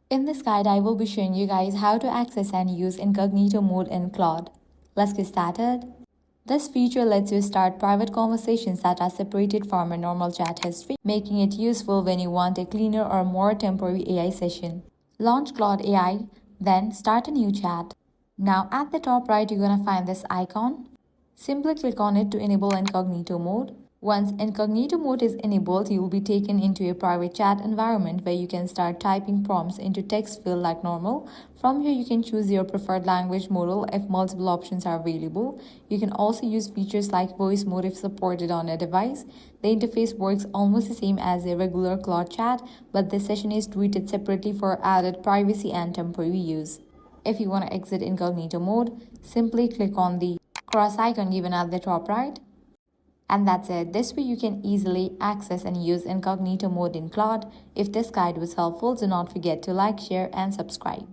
In this guide, I will be showing you guys how to access and use incognito mode in Claude. Let's get started. This feature lets you start private conversations that are separated from a normal chat history, making it useful when you want a cleaner or more temporary AI session. Launch Claude AI, then start a new chat. Now at the top right, you're gonna find this icon. Simply click on it to enable incognito mode. Once incognito mode is enabled, you will be taken into a private chat environment where you can start typing prompts into text field like normal. From here, you can choose your preferred language model if multiple options are available. You can also use features like voice mode if supported on a device. The interface works almost the same as a regular Claude chat, but this session is treated separately for added privacy and temporary use. If you want to exit incognito mode, simply click on the cross icon given at the top right. And that's it. This way you can easily access and use incognito mode in Claude. If this guide was helpful, do not forget to like, share, and subscribe.